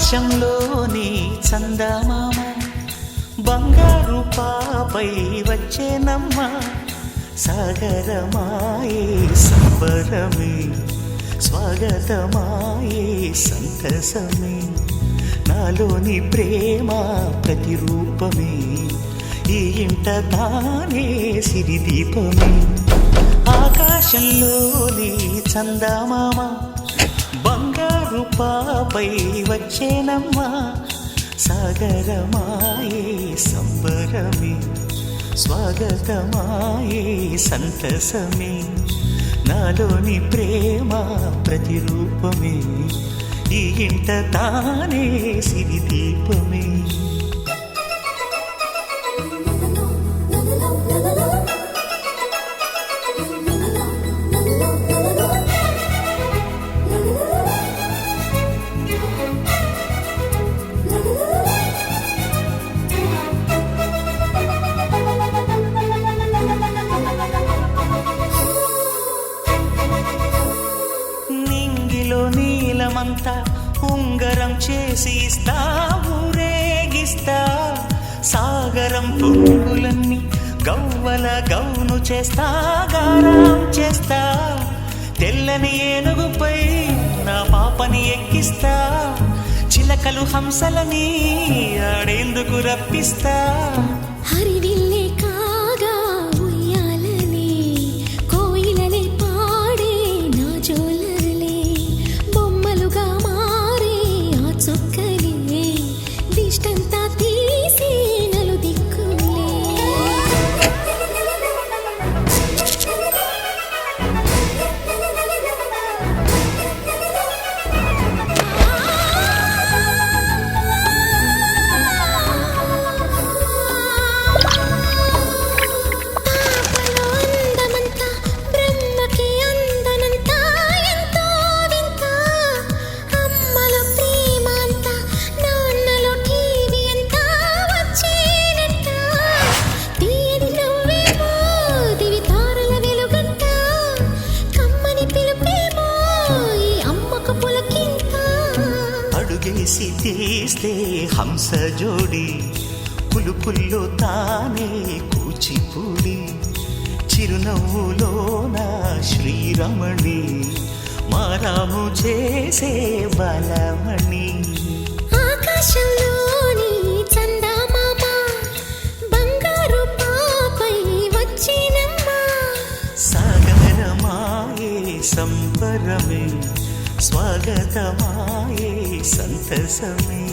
ఆకాశంలోని చందమామ బంగారు పాపై వచ్చేనమ్మ సాగరమాయే సంబరమే స్వాగతమాయే సంతసమే నాలోని ప్రేమ ప్రతిరూపమే ఈ ఇంట తానే సిరిదీపమే ఆకాశంలోని చందమామ బంగారు పాపై వచ్చేనమ్మ సాగరమాయే సంబరమే స్వాగతమాయే సంతసమే నాలోని ప్రేమ ప్రతిరూపమే ఈ ఇంట తానే సిరిదీపమే నీలమంతా ఉంగరం చేసి ఇస్తా ఊరేగిస్తా సాగరం పువ్వులన్నీ గవ్వల గౌను చేస్తా గారం చేస్తా తెల్లని ఏనుగుపై నా పాపని ఎక్కిస్తా చిలకలు హంసలని ఆడేందుకు రప్పిస్తా హరివిల్లే కాగా ఉయ్యాలనే కోయిలనే పాడే నా జోలలే బొమ్మలుగా మారే ఆ చొక్కలే దిష్టంతా తీసి నలు దిక్కులే అడుగేసి తీస్తే హంస జోడి పులుపుల్లో తానే కూచిపూడి చిరునవ్వులో నా శ్రీరమణి మారాము చేసే బలమణి ఆకాశంలోని చందమామ బంగారు పాపై వచ్చినమ్మ సాగరమాయే సంబరమే స్వాగతమాయే సంతసమే